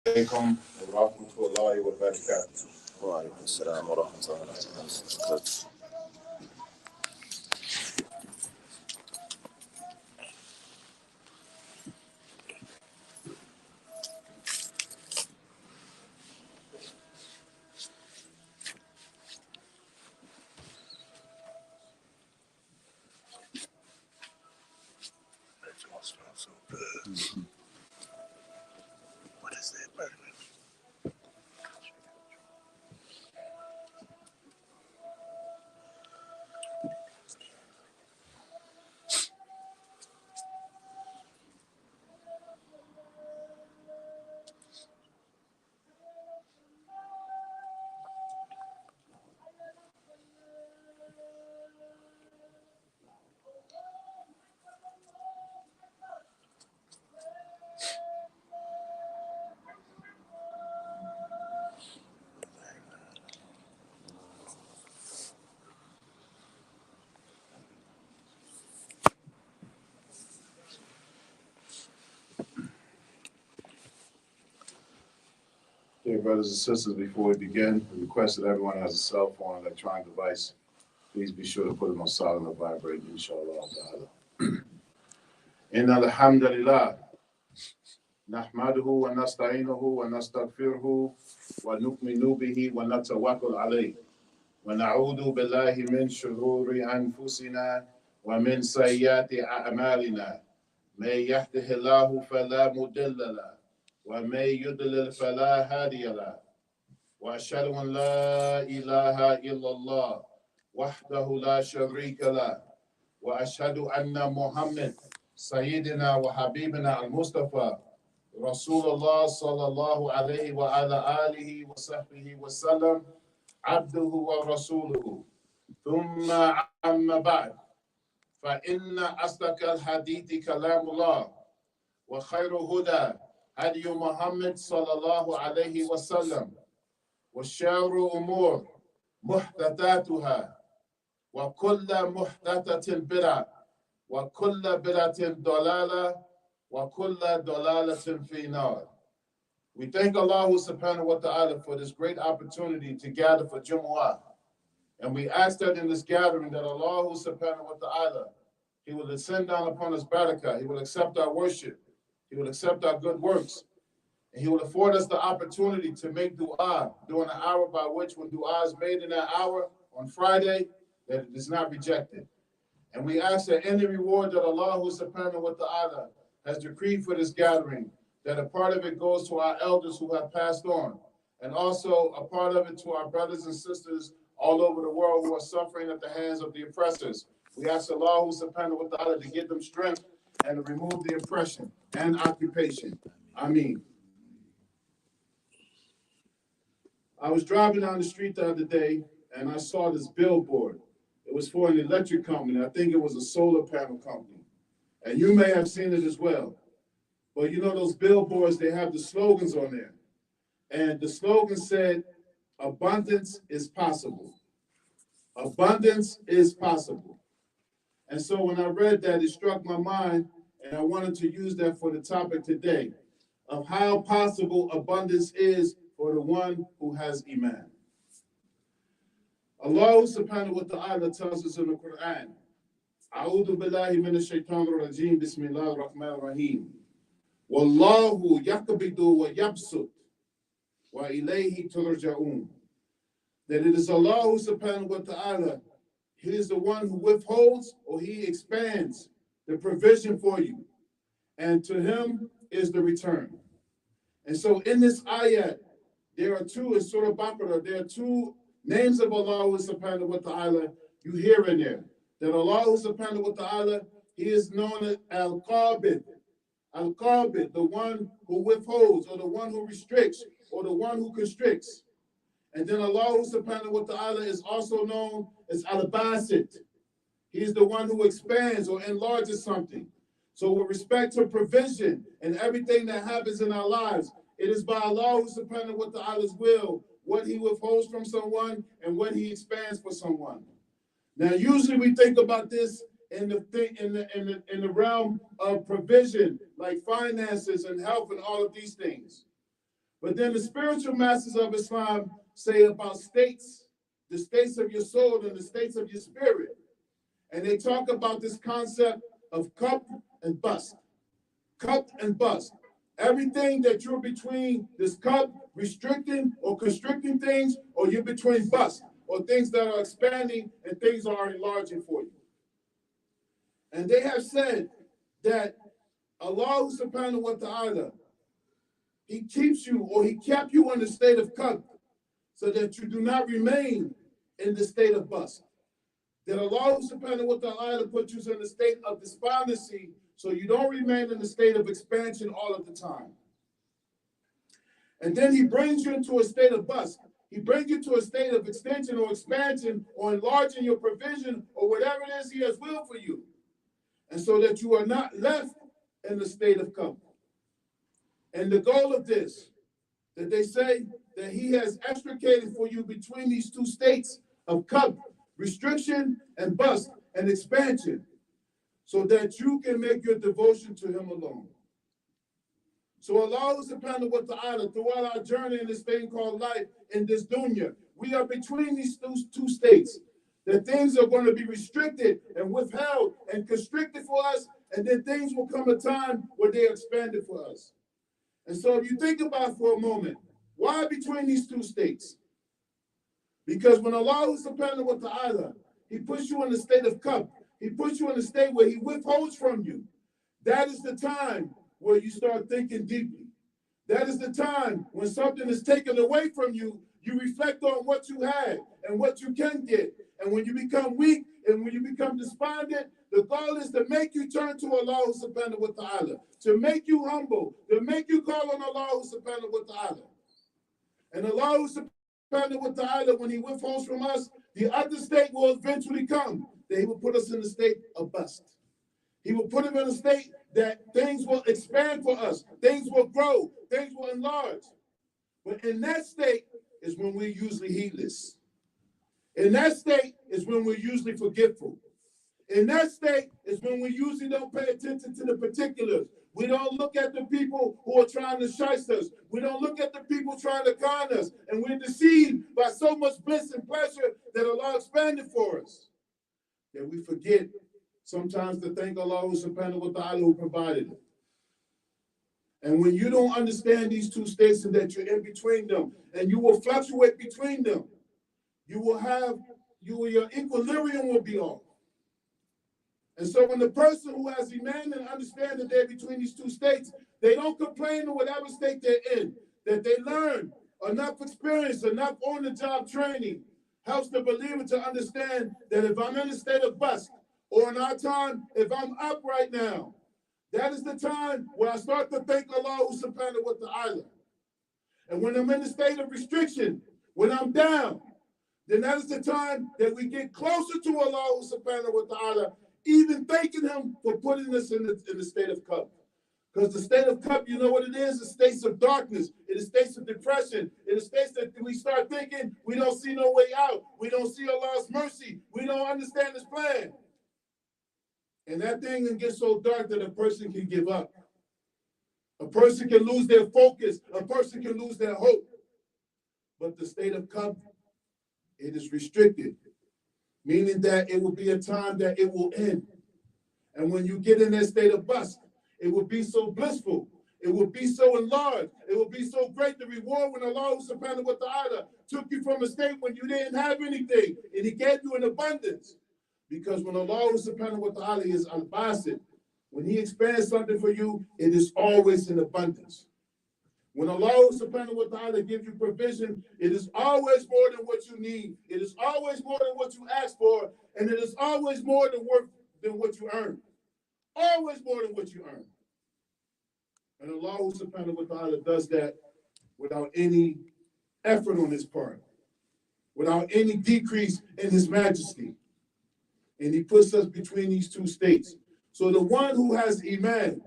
عليكم ورحمة الله وبركاته. وعليكم السلام ورحمة الله وبركاته. What is that, Bergman? Dear brothers and sisters, before we begin, we request that everyone has a cell phone, electronic device. Please be sure to put them on silent or vibrate, inshallah. Inna alhamdulillah, nahmaduhu wa nasta'inuhu wa nastaghfiruhu wa nu'minu bihi wa natawakkal alayh. Wa na'udhu billahi min shururi anfusina wa min sayyiati a'malina. May yahdihillahu fala mudilla lahu. ومن يضلل فلا هادي له واشهد ان لا اله الا الله وحده لا شريك له واشهد ان محمد سيدنا وحبيبنا المصطفى رسول الله صلى الله عليه وعلى اله وصحبه وسلم عبده ورسوله ثم اما بعد فان اصدق الحديث كلام الله وخير هدى هدي محمد صلى الله عليه وسلم وشر أمور محدثاتها وكل محدثة بدعة وكل بدعة ضلالة وكل ضلالة في النار. We thank Allah subhanahu wa ta'ala for this great opportunity to gather for Jumu'ah. And we ask that in this gathering that Allah subhanahu wa ta'ala, He will descend down upon us barakah, He will accept our worship, He will accept our good works, and He will afford us the opportunity to make dua during the hour by which when dua is made in that hour on Friday, that it is not rejected. And we ask that any reward that Allah subhanahu wa ta'ala has decreed for this gathering, that a part of it goes to our elders who have passed on, and also a part of it to our brothers and sisters all over the world who are suffering at the hands of the oppressors. We ask Allah subhanahu wa ta'ala to give them strength and to remove the oppression and occupation. Ameen. I was driving down the street the other day and I saw this billboard. It was for an electric company. I think it was a solar panel company. And you may have seen it as well. But you know those billboards, they have the slogans on there. And the slogan said, abundance is possible. Abundance is possible. And so when I read that, it struck my mind, and I wanted to use that for the topic today of how possible abundance is for the one who has Iman. Allah subhanahu wa ta'ala tells us in the Quran, A'udhu billahi minash shaitanir rajim, bismillahir rahmanir rahim. Wallahu yaqbidu wa yabsut wa ilayhi turja'un. That it is Allah subhanahu wa ta'ala, He is the one who withholds or He expands the provision for you. And to Him is the return. And so in this ayat, there are two, in Surah Baqarah, there are two names of Allah subhanahu wa ta'ala you hear in there. That Allah subhanahu wa ta'ala, He is known as Al-Qabid. Al-Qabid, the one who withholds, or the one who restricts, or the one who constricts. And then Allah subhanahu wa ta'ala is also known as Al-Basit. He is the one who expands or enlarges something. So with respect to provision and everything that happens in our lives, it is by Allah subhanahu wa ta'ala's will what He withholds from someone and what He expands for someone. Now, usually we think about this in the realm of provision, like finances and health and all of these things. But then the spiritual masters of Islam say about states, the states of your soul and the states of your spirit. And they talk about this concept of cup and bust. Cup and bust. Everything that you're between this cup, restricting or constricting things, or you're between bust, or things that are expanding and things are enlarging for you. And they have said that Allah subhanahu wa ta'ala, He keeps you, or He kept you in the state of cup so that you do not remain in the state of bust. That Allah subhanahu wa ta'ala put you in the state of despondency so you don't remain in the state of expansion all of the time. And then He brings you into a state of bust. He brings you to a state of extension or expansion or enlarging your provision or whatever it is He has willed for you. And so that you are not left in the state of cup. And the goal of this, that they say that He has extricated for you between these two states of cup, restriction and bust and expansion, so that you can make your devotion to Him alone. So Allah subhanahu wa ta'ala, throughout our journey in this thing called life, in this dunya, we are between these two states. That things are going to be restricted and withheld and constricted for us, and then things will come a time where they are expanded for us. And so if you think about it for a moment, why between these two states? Because when Allah subhanahu wa ta'ala, He puts you in the state of cup, He puts you in a state where He withholds from you. That is the time where you start thinking deeply. That is the time when something is taken away from you, you reflect on what you had and what you can get. And when you become weak and when you become despondent, the goal is to make you turn to Allah subhanahu wa ta'ala, to make you humble, to make you call on Allah subhanahu wa ta'ala. And Allah subhanahu wa ta'ala, when He withholds from us, the other state will eventually come. That He will put us in the state of bust. He will put him in a state that things will expand for us, things will grow, things will enlarge. But in that state is when we're usually heedless. In that state is when we're usually forgetful. In that state is when we usually don't pay attention to the particulars. We don't look at the people who are trying to shice us. We don't look at the people trying to con us. And we're deceived by so much bliss and pleasure that Allah expanded for us, that we forget sometimes to thank Allah subhanahu wa ta'ala who provided it. And when you don't understand these two states and that you're in between them, and you will fluctuate between them, your equilibrium will be off. And so when the person who has Iman and understand that they're between these two states, they don't complain in whatever state they're in, that they learn enough experience, enough on-the-job training, helps the believer to understand that if I'm in a state of bust, or in our time, if I'm up right now, that is the time where I start to thank Allah subhanahu wa ta'ala. And when I'm in a state of restriction, when I'm down, then that is the time that we get closer to Allah subhanahu wa ta'ala, even thanking Him for putting us in the state of cup. Because the state of cup, you know what it is? It's states of darkness. It is states of depression. It is states that we start thinking we don't see no way out. We don't see Allah's mercy. We don't understand His plan. And that thing can get so dark that a person can give up. A person can lose their focus. A person can lose their hope. But the state of cup, it is restricted, meaning that it will be a time that it will end. And when you get in that state of bust, it will be so blissful. It will be so enlarged. It will be so great. The reward when Allah subhanahu wa ta'ala took you from a state when you didn't have anything, and He gave you in abundance. Because when Allah subhanahu wa ta'ala is al-basit, when He expands something for you, it is always in abundance. When Allah subhanahu wa ta'ala gives you provision, it is always more than what you need. It is always more than what you ask for, and it is always more than what you earn. Always more than what you earn. And Allah subhanahu wa ta'ala does that without any effort on His part, without any decrease in His majesty. And He puts us between these two states. So the one who has Iman,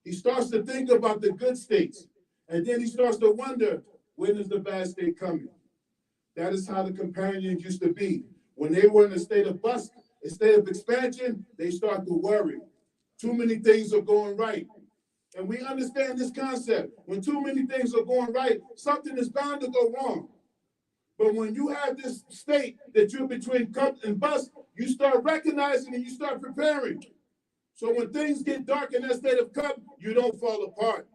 he starts to think about the good states. And then he starts to wonder, when is the bad state coming? That is how the companions used to be. When they were in a state of bust, a state of expansion, they start to worry. Too many things are going right. And we understand this concept. When too many things are going right, something is bound to go wrong. But when you have this state that you're between cup and bust, you start recognizing and you start preparing. So when things get dark in that state of cup, you don't fall apart.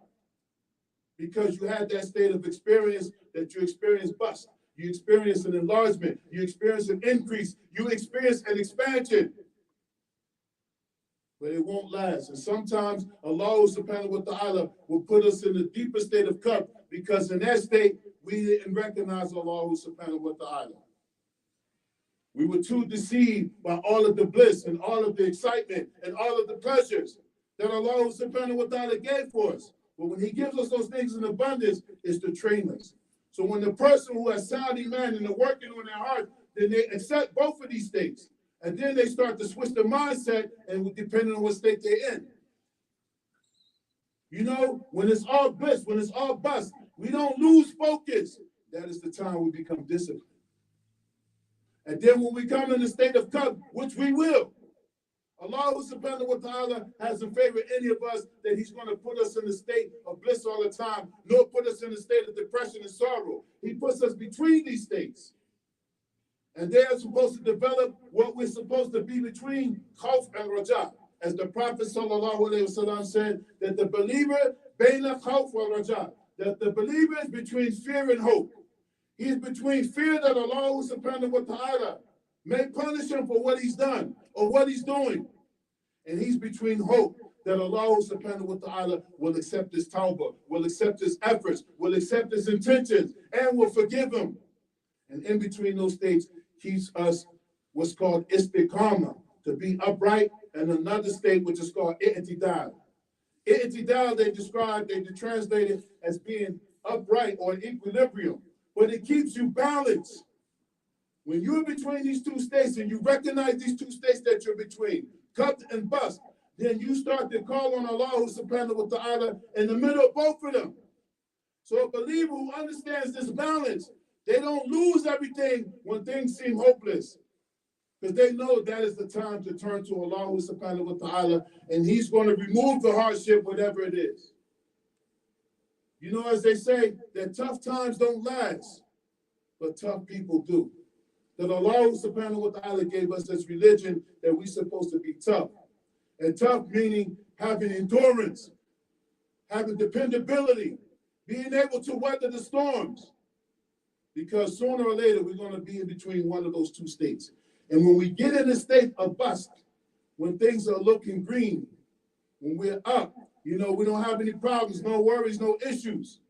Because you had that state of experience that you experience bust. You experience an enlargement. You experience an increase. You experience an expansion. But it won't last. And sometimes Allah subhanahu wa ta'ala will put us in the deeper state of cup because in that state, we didn't recognize Allah subhanahu wa ta'ala. We were too deceived by all of the bliss and all of the excitement and all of the pleasures that Allah subhanahu wa ta'ala gave for us. But when he gives us those things in abundance, it's to train us. So when the person who has sound iman and they're working on their heart, then they accept both of these states. And then they start to switch their mindset and depending on what state they're in. You know, when it's all bliss, when it's all bust, we don't lose focus. That is the time we become disciplined. And then when we come in the state of cup, which we will, Allah subhanahu wa ta'ala hasn't favored any of us that he's going to put us in the state of bliss all the time, nor put us in the state of depression and sorrow. He puts us between these states. And they are supposed to develop what we're supposed to be between khawf and raja. As the Prophet sallallahu alaihi wasallam said, that the believer, bayna khawf wa raja, that the believer is between fear and hope. He is between fear that Allah subhanahu wa ta'ala may punish him for what he's done or what he's doing. And he's between hope that Allah subhanahu wa ta'ala will accept his tawbah, will accept his efforts, will accept his intentions, and will forgive him. And in between those states, keeps us what's called istiqamah, to be upright, and another state which is called i'tidal. I'tidal, they translate it as being upright or in equilibrium, but it keeps you balanced. When you're between these two states and you recognize these two states that you're between, cup and bust, then you start to call on Allah subhanahu wa ta'ala in the middle of both of them. So a believer who understands this balance, they don't lose everything when things seem hopeless. Because they know that is the time to turn to Allah subhanahu wa ta'ala, and he's going to remove the hardship, whatever it is. You know, as they say, that tough times don't last, but tough people do. That Allah subhanahu wa ta'ala gave us this religion that we're supposed to be tough. And tough meaning having endurance, having dependability, being able to weather the storms. Because sooner or later, we're going to be in between one of those two states. And when we get in a state of bust, when things are looking green, when we're up, you know, we don't have any problems, no worries, no issues.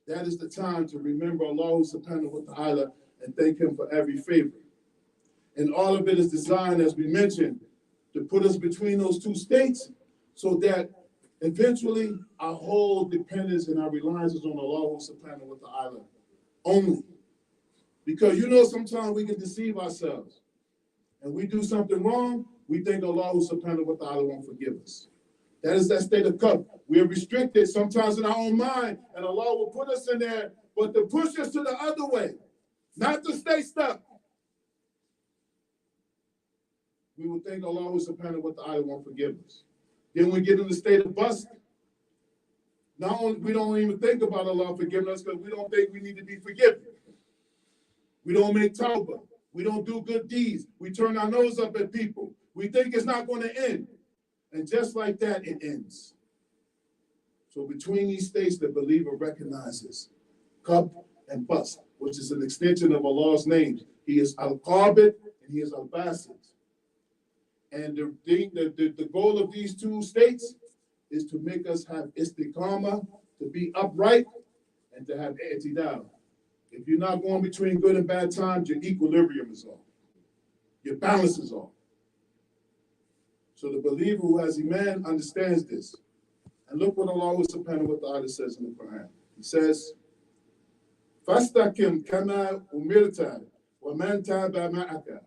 That is the time to remember Allah subhanahu wa ta'ala and thank him for every favor. And all of it is designed, as we mentioned, to put us between those two states so that eventually our whole dependence and our reliance is on Allah subhanahu wa ta'ala only. Because, you know, sometimes we can deceive ourselves. And we do something wrong, we think Allah subhanahu wa ta'ala won't forgive us. That is that state of cup. We are restricted sometimes in our own mind, and Allah will put us in there, but to push us to the other way, not to stay stuck. We will think Allah subhanahu wa ta'ala won't forgive us. Then we get in the state of bust. Not only we don't even think about Allah forgiving us because we don't think we need to be forgiven. We don't make tawbah. We don't do good deeds. We turn our nose up at people. We think it's not going to end. And just like that, it ends. So between these states, the believer recognizes cup and bust, which is an extension of Allah's names. He is Al-Qabid and he is Al-Basit. And the goal of these two states is to make us have istiqamah, to be upright, and to have i'tidal. If you're not going between good and bad times, your equilibrium is off. Your balance is off. So the believer who has Iman understands this. And look what Allah subhanahu wa ta'ala says in the Quran. He says, فَاسْتَقِمْ كَمَا أُمِرْتَ وَمَنْ تَابَ مَعَكَ.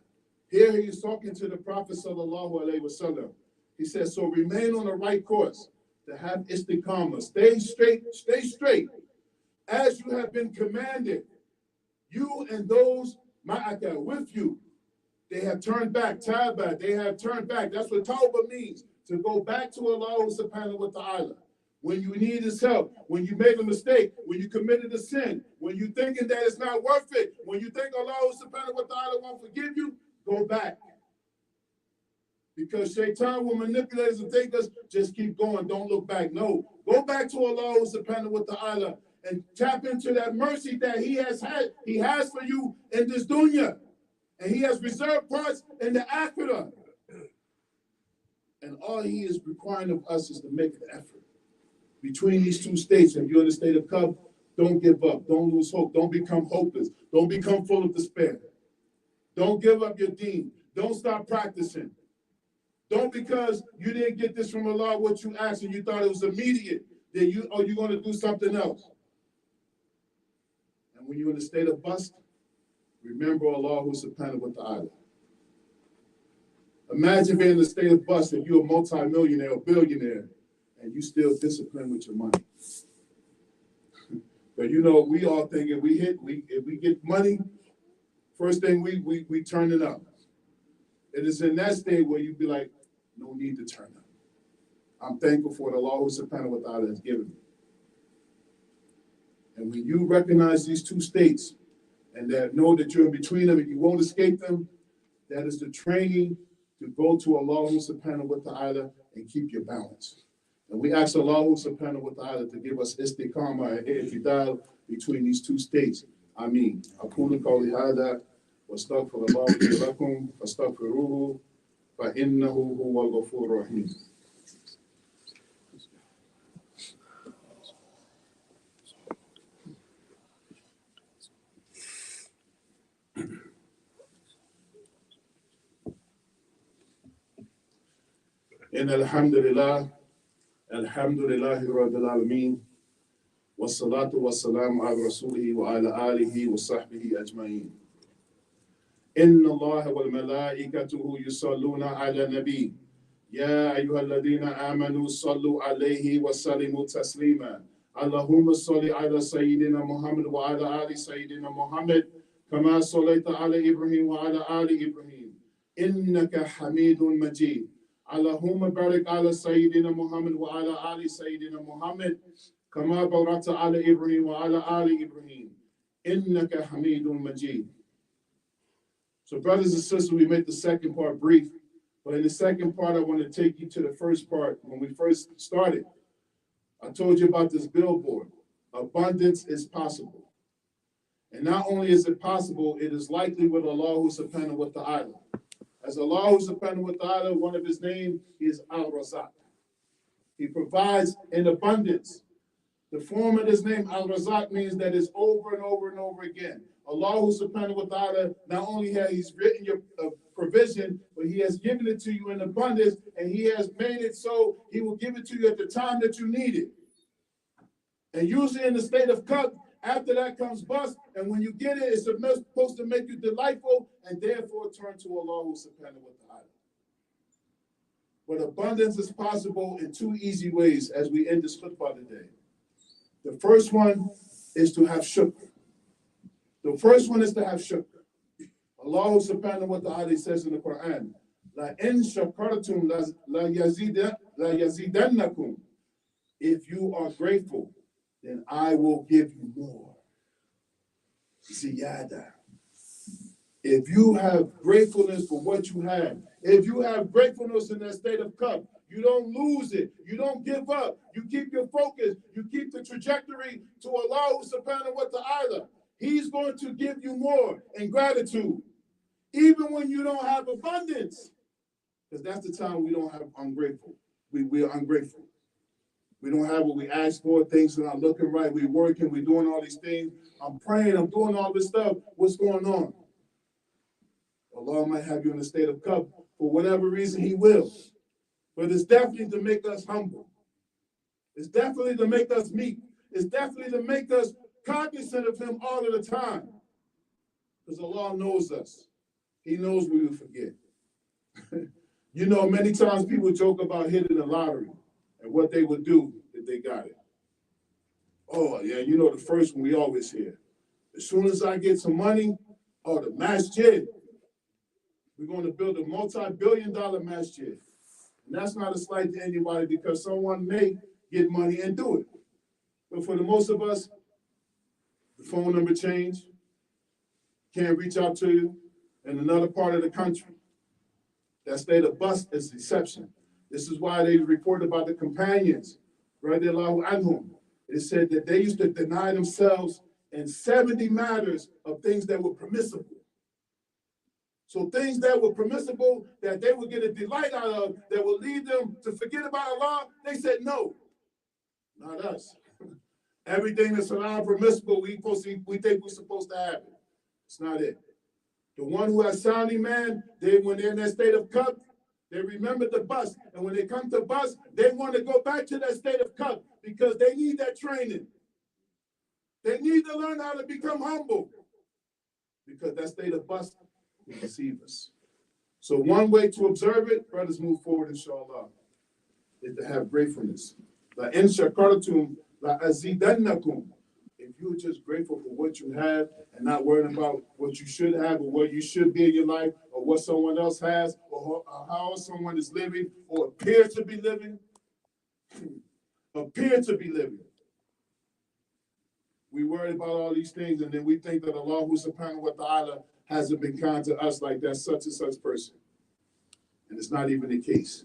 Here he is talking to the Prophet sallallahu alaihi wasallam. He says, so remain on the right course, to have istiqamah. Stay straight, as you have been commanded. You and those ma'aka, with you, they have turned back. Taba, they have turned back. That's what tawbah means, to go back to Allah subhanahu wa ta'ala. when you need his help, when you made a mistake, when you committed a sin, when you're thinking that it's not worth it, when you think Allah subhanahu wa ta'ala won't forgive you, go back. Because Shaitan will manipulate us and take us, just keep going, don't look back. No, go back to Allah subhanahu wa ta'ala and tap into that mercy that he has for you in this dunya. And he has reserved parts in the akhirah. And all he is requiring of us is to make an effort. Between these two states, if you're in a state of Khutbah, don't give up, don't lose hope, don't become hopeless, don't become full of despair. Don't give up your deen, don't stop practicing. Don't because you didn't get this from Allah what you asked and you thought it was immediate, that you're going to do something else. And when you're in a state of bust, remember Allah subhanahu wa ta'ala. Imagine being in a state of bust if you're a multi-millionaire or billionaire and you still disciplined with your money. But you know, we all think if we get money, first thing we turn it up. It is in that state where you be like, no need to turn up. I'm thankful for what Allah subhanahu wa ta'ala has given me. And when you recognize these two states and that know that you're in between them and you won't escape them, that is the training to go to Allah subhanahu wa ta'ala and keep your balance. And we ask Allah subhanahu wa ta'ala to give us istiqamah and i'tidal between these two states. Ameen. أقول قولي هذا واستغفر الله لي ولكم فاستغفروه فإنه هو الغفور الرحيم. إن الحمد لله رب العالمين والصلاة والسلام على رسوله وعلى آله وصحبه أجمعين. إن الله وملائكته يصلون على النبي يا أيها الذين آمنوا صلوا عليه وسلموا تسليما. اللهم صل على سيدنا محمد وعلى آل سيدنا محمد كما صليت على إبراهيم وعلى آل إبراهيم إنك حميد مجيد. اللهم بارك على سيدنا محمد وعلى آل سيدنا محمد كما باركت على إبراهيم وعلى آل إبراهيم إنك حميد مجيد. So brothers and sisters, we make the second part brief, but in the second part, I want to take you to the first part. When we first started, I told you about this billboard. Abundance is possible. And not only is it possible, it is likely with Allah subhanahu wa ta'ala. As Allah subhanahu wa ta'ala, one of his names is Al-Razak. He provides in abundance. The form of his name, Al-Razak, means that it's over and over and over again. Allah subhanahu wa ta'ala, not only has he's written your provision, but he has given it to you in abundance, and he has made it so he will give it to you at the time that you need it. And usually in the state of Khutbah, after that comes bust, and when you get it, it's supposed to make you delightful, and therefore turn to Allah subhanahu wa ta'ala. But abundance is possible in two easy ways as we end this khutbah today. The first one is to have shukr. Allah subhanahu wa ta'ala says in the Quran, La in shakartum la yazidannakum. If you are grateful, then I will give you more. Ziyada. If you have gratefulness for what you have, if you have gratefulness in that state of Khutbah, you don't lose it. You don't give up. You keep your focus. You keep the trajectory to Allah subhanahu wa ta'ala. He's going to give you more in gratitude, even when you don't have abundance. Because that's the time we don't have ungrateful. We're ungrateful. We don't have what we ask for. Things are not looking right. We're working. We're doing all these things. I'm praying. I'm doing all this stuff. What's going on? Allah might have you in a state of Khutbah for whatever reason he will. But it's definitely to make us humble. It's definitely to make us meek. It's definitely to make us cognizant of him all of the time. Because Allah knows us. He knows we will forget. You know, many times people joke about hitting the lottery and what they would do if they got it. Oh, yeah, you know the first one we always hear. As soon as I get some money, the masjid. We're going to build a multi-billion-dollar masjid. And that's not a slight to anybody because someone may get money and do it. But for the most of us, the phone number changed, can't reach out to you in another part of the country. That state of bust is deception. This is why they report about the companions, radiallahu anhum. It said that they used to deny themselves in 70 matters of things that were permissible. So things that were permissible, that they would get a delight out of, that would lead them to forget about Allah, they said no, not us. Everything that's allowed permissible, we think we're supposed to have it. It's not it. The one who has sounding man, when they're in that state of cup, they remember the bus. And when they come to bus, they want to go back to that state of cup because they need that training. They need to learn how to become humble because that state of bus will deceive us. So one way to observe it, brothers, move forward, inshallah, is to have gratefulness. La in shakartum la azidannakum. If you're just grateful for what you have and not worrying about what you should have or what you should be in your life or what someone else has or how someone is living or appears to be living, we worry about all these things and then we think that Allah subhanahu wa ta'ala hasn't been kind to us like that such and such person. And it's not even the case.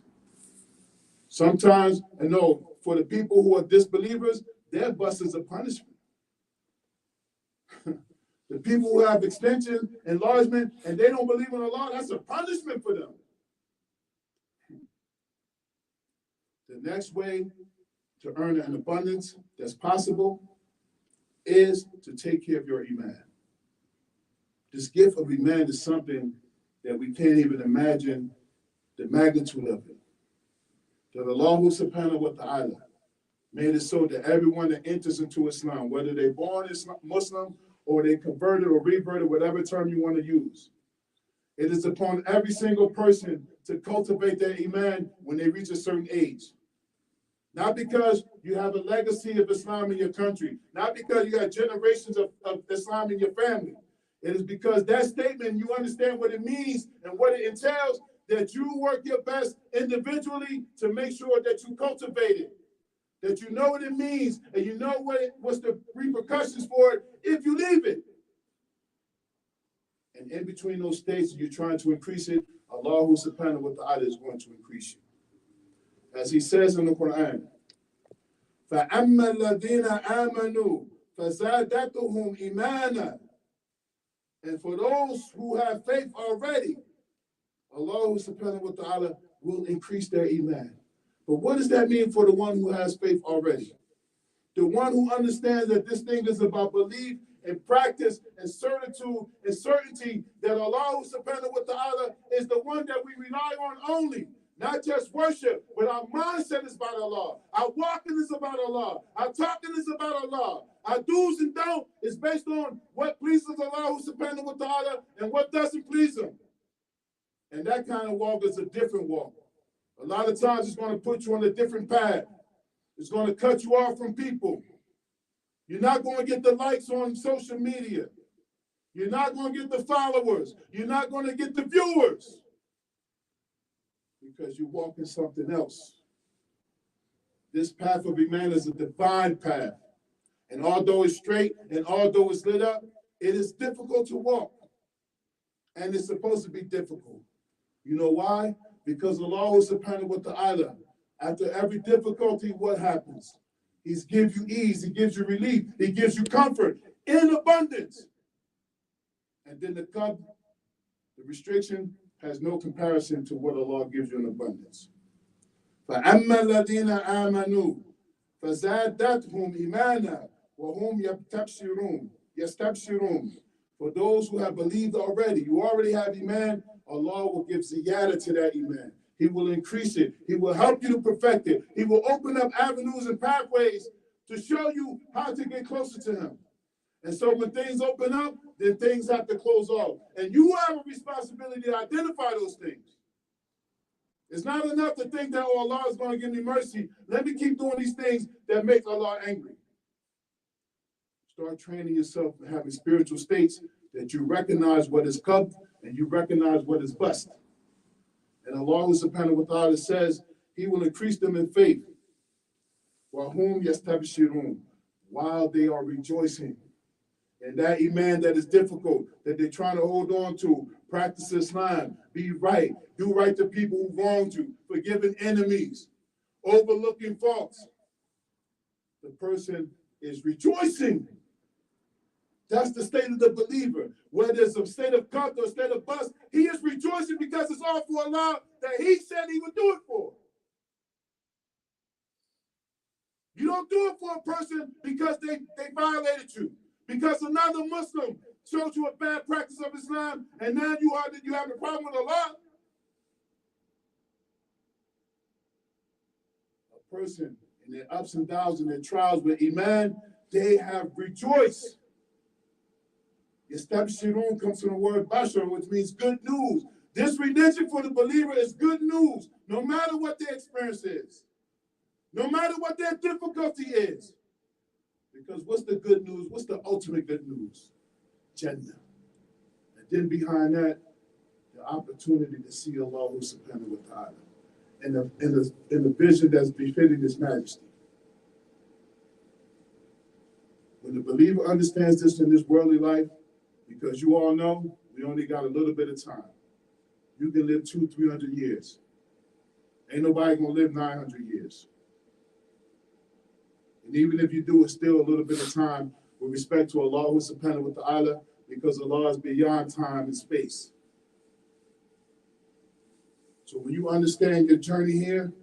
Sometimes, I know, for the people who are disbelievers, their bus is a punishment. The people who have extension, enlargement, and they don't believe in Allah, that's a punishment for them. The next way to earn an abundance that's possible is to take care of your iman. This gift of iman is something that we can't even imagine the magnitude of it. That Allah subhanahu wa ta'ala made it so that everyone that enters into Islam, whether they're born Muslim or they converted or reverted, whatever term you want to use, it is upon every single person to cultivate their iman when they reach a certain age. Not because you have a legacy of Islam in your country, not because you got generations of Islam in your family. It is because that statement, you understand what it means and what it entails, that you work your best individually to make sure that you cultivate it, that you know what it means and you know what's the repercussions for it if you leave it. And in between those states, you're trying to increase it, Allah subhanahu wa ta'ala is going to increase you. As he says in the Quran, فَأَمَّا الَّذِينَ آمَنُوا فَزَادَتْهُمْ إِيمَانًا. And for those who have faith already, Allah subhanahu wa ta'ala will increase their iman. But what does that mean for the one who has faith already? The one who understands that this thing is about belief and practice and certitude and certainty that Allah subhanahu wa ta'ala is the one that we rely on only. Not just worship, but our mindset is about Allah. Our walking is about Allah. Our talking is about Allah. Our do's and don'ts is based on what pleases Allah subhanahu wa ta'ala and what doesn't please him. And that kind of walk is a different walk. A lot of times it's going to put you on a different path. It's going to cut you off from people. You're not going to get the likes on social media. You're not going to get the followers. You're not going to get the viewers. Because you walk in something else. This path of Iman is a divine path. And although it's straight and although it's lit up, it is difficult to walk. And it's supposed to be difficult. You know why? Because Allah subhanahu wa ta'ala, after every difficulty, what happens? He gives you ease, he gives you relief, he gives you comfort in abundance. And then the restriction has no comparison to what Allah gives you in abundance. فَأَمَّا الَّذِينَ آمَنُوا فَزَادَتْهُمْ إِيمَانًا وَهُمْ يَسْتَبْشِرُونَ. For those who have believed already, you already have Iman, Allah will give ziyada to that Iman. He will increase it. He will help you to perfect it. He will open up avenues and pathways to show you how to get closer to him. And so when things open up, then things have to close off. And you have a responsibility to identify those things. It's not enough to think that, oh, Allah is going to give me mercy. Let me keep doing these things that make Allah angry. Start training yourself and having spiritual states that you recognize what is qab and you recognize what is bust. And Allah subhanahu wa ta'ala says he will increase them in faith. وَهُمْ يَسْتَبْشِرُونَ, while they are rejoicing. And that iman that is difficult, that they're trying to hold on to, practice Islam, be right, do right to people who wronged you, forgiving enemies, overlooking faults. The person is rejoicing. That's the state of the believer. Whether it's a state of cut or a state of bust, he is rejoicing because it's all for Allah that he said he would do it for. You don't do it for a person because they violated you. Because another Muslim showed you a bad practice of Islam, and now you have a problem with Allah. A person in their ups and downs and their trials with iman, they have rejoiced. Yastabshirun comes from the word bashar, which means good news. This religion for the believer is good news, no matter what their experience is, no matter what their difficulty is. Because what's the good news? What's the ultimate good news? Jannah. And then behind that, the opportunity to see Allah subhanahu wa ta'ala in the vision that's befitting His majesty. When the believer understands this in this worldly life, because you all know we only got a little bit of time. You can live 200-300 years. Ain't nobody gonna live 900 years. And even if you do, it's still a little bit of time with respect to Allah subhanahu wa ta'ala, because Allah is beyond time and space. So when you understand your journey here,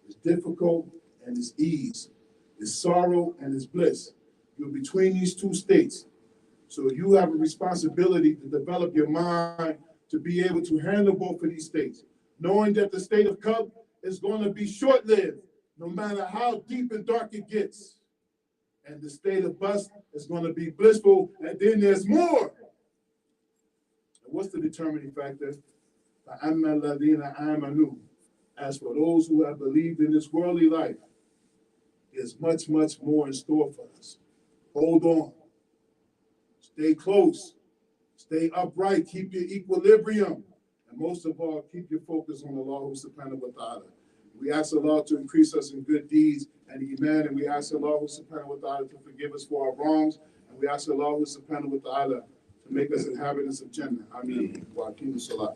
it's difficult and it's ease. It's sorrow and it's bliss. You're between these two states. So you have a responsibility to develop your mind to be able to handle both of these states, knowing that the state of Qub is going to be short-lived, no matter how deep and dark it gets. And the state of bust is going to be blissful, and then there's more. And what's the determining factor? As for those who have believed in this worldly life, there's much, much more in store for us. Hold on. Stay close. Stay upright. Keep your equilibrium. And most of all, keep your focus on Allah subhanahu wa ta'ala. We ask Allah to increase us in good deeds and iman, and we ask Allah subhanahu wa ta'ala to forgive us for our wrongs, and we ask Allah subhanahu wa ta'ala to make us inhabitants of Jannah. Ameen. Wa aqimu salat.